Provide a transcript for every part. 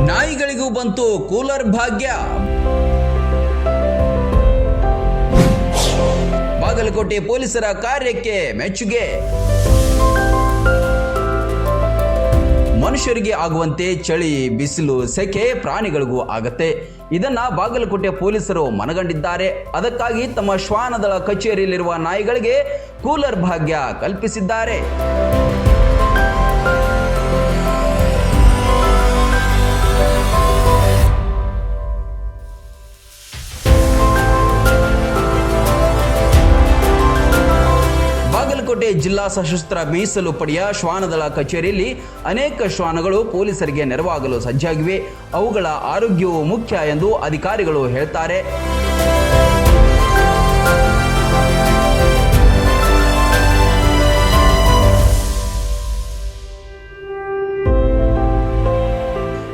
ನಾಯಿಗಳಿಗೂ ಬಂತು ಕೂಲರ್ ಭಾಗ್ಯ. ಬಾಗಲಕೋಟೆ ಪೊಲೀಸರ ಕಾರ್ಯಕ್ಕೆ ಮೆಚ್ಚುಗೆ. ಮನುಷ್ಯರಿಗೆ ಆಗುವಂತೆ ಚಳಿ, ಬಿಸಿಲು, ಸೆಕೆ ಪ್ರಾಣಿಗಳಿಗೂ ಆಗತ್ತೆ. ಇದನ್ನ ಬಾಗಲಕೋಟೆ ಪೊಲೀಸರು ಮನಗಂಡಿದ್ದಾರೆ. ಅದಕ್ಕಾಗಿ ತಮ್ಮ ಶ್ವಾನದಳ ಕಚೇರಿಯಲ್ಲಿರುವ ನಾಯಿಗಳಿಗೆ ಕೂಲರ್ ಭಾಗ್ಯ ಕಲ್ಪಿಸಿದ್ದಾರೆ. ಬಾಗಲಕೋಟೆ ಜಿಲ್ಲಾ ಸಶಸ್ತ್ರ ಮೀಸಲು ಪಡೆಯ ಶ್ವಾನದಳ ಕಚೇರಿಯಲ್ಲಿ ಅನೇಕ ಶ್ವಾನಗಳು ಪೊಲೀಸರಿಗೆ ನೆರವಾಗಲು ಸಜ್ಜಾಗಿವೆ. ಅವುಗಳ ಆರೋಗ್ಯವು ಮುಖ್ಯ ಎಂದು ಅಧಿಕಾರಿಗಳು ಹೇಳ್ತಾರೆ.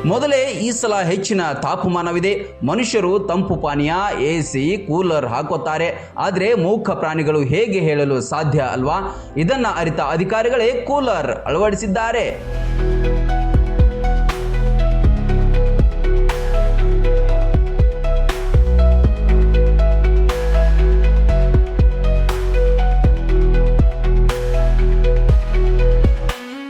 ಮೊದಲೇ ಈ ಸಲ ಹೆಚ್ಚಿನ ತಾಪಮಾನವಿದೆ. ಮನುಷ್ಯರು ತಂಪು ಪಾನೀಯ, ಎಸಿ, ಕೂಲರ್ ಹಾಕುತ್ತಾರೆ. ಆದರೆ ಮೂಕ ಪ್ರಾಣಿಗಳು ಹೇಗೆ ಹೇಳಲು ಸಾಧ್ಯ ಅಲ್ವಾ? ಇದನ್ನ ಅರಿತ ಅಧಿಕಾರಿಗಳೇ ಕೂಲರ್ ಅಳವಡಿಸಿದ್ದಾರೆ.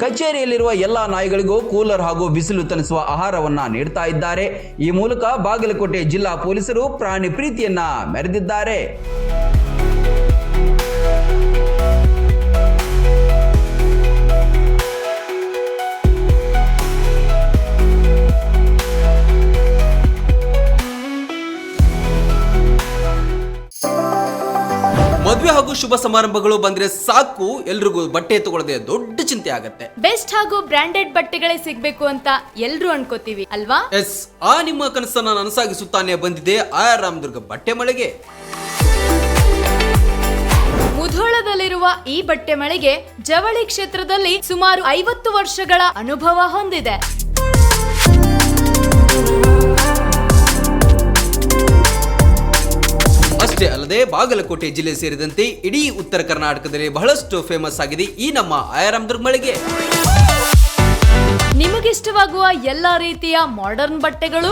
ಕಚೇರಿಯಲ್ಲಿರುವ ಎಲ್ಲಾ ನಾಯಿಗಳಿಗೂ ಕೂಲರ್ ಹಾಗೂ ಬಿಸಿಲು ತಣಿಸುವ ಆಹಾರವನ್ನ ನೀಡ್ತಾ ಇದ್ದಾರೆ. ಈ ಮೂಲಕ ಬಾಗಲಕೋಟೆ ಜಿಲ್ಲಾ ಪೊಲೀಸರು ಪ್ರಾಣಿ ಪ್ರೀತಿಯನ್ನ ಮೆರೆದಿದ್ದಾರೆ. ಮದುವೆ ಹಾಗೂ ಶುಭ ಸಮಾರಂಭಗಳು ಬಂದ್ರೆ ಸಾಕು, ಎಲ್ರಿಗೂ ಬಟ್ಟೆ ತಗೊಳ್ಳದೆ ದೊಡ್ಡ ಚಿಂತೆ ಆಗತ್ತೆ. ಬೆಸ್ಟ್ ಹಾಗೂ ಬ್ರಾಂಡೆಡ್ ಬಟ್ಟೆಗಳೇ ಸಿಗ್ಬೇಕು ಅಂತ ಎಲ್ರು ಅನ್ಕೋತೀವಿ ಅಲ್ವಾ? ಎಸ್, ಆ ನಿಮ್ಮ ಕನಸನ್ನ ನನಸಾಗಿಸುತ್ತಾನೆ ಬಂದಿದೆ ರಾಮದುರ್ಗ ಬಟ್ಟೆ ಮಳೆಗೆ. ಮುಧೋಳದಲ್ಲಿರುವ ಈ ಬಟ್ಟೆ ಮಳಿಗೆ ಜವಳಿ ಕ್ಷೇತ್ರದಲ್ಲಿ ಸುಮಾರು 50 ವರ್ಷಗಳ ಅನುಭವ ಹೊಂದಿದೆ. ಅಷ್ಟೇ ಅಲ್ಲದೆ ಬಾಗಲಕೋಟೆ ಜಿಲ್ಲೆ ಸೇರಿದಂತೆ ಇಡೀ ಉತ್ತರ ಕರ್ನಾಟಕದಲ್ಲಿ ಬಹಳಷ್ಟು ಫೇಮಸ್ ಆಗಿದೆ ಈ ನಮ್ಮ ರಾಮದುರ್ಗ ಮಳಿಗೆ. ನಿಮಗಿಷ್ಟವಾಗುವ ಎಲ್ಲಾ ರೀತಿಯ ಮಾಡರ್ನ್ ಬಟ್ಟೆಗಳು,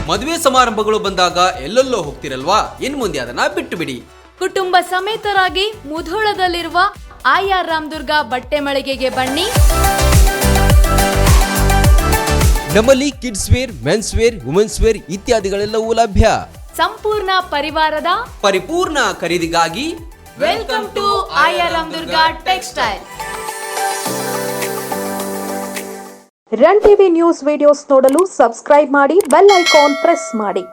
ಮದುವೆ ಸಮಾರಂಭಗಳು ಬಂದಾಗ ಎಲ್ಲೆಲ್ಲೋ ಹೋಗ್ತಿರಲ್ವಾ, ಇನ್ ಮುಂದೆ ಅದನ್ನ ಬಿಟ್ಟು ಬಿಡಿ. ಕುಟುಂಬ ಸಮೇತರಾಗಿ ಮುಧೋಳದಲ್ಲಿರುವ ರಾಮದುರ್ಗ ಬಟ್ಟೆ ಮಳಿಗೆಗೆ ಬನ್ನಿ. ನಮ್ಮಲ್ಲಿ kids wear, men's wear, women's wear ಇತ್ಯಾದಿಗಳೆಲ್ಲವೂ ಲಭ್ಯ. ಸಂಪೂರ್ಣ ಪರಿವಾರದ ಪರಿಪೂರ್ಣ ಖರೀದಿಗಾಗಿ welcome to Ramdurg textile. Run TV news videos ನೋಡಲು ಸಬ್ಸ್ಕ್ರೈಬ್ ಮಾಡಿ, ಬೆಲ್ ಐಕಾನ್ ಪ್ರೆಸ್ ಮಾಡಿ.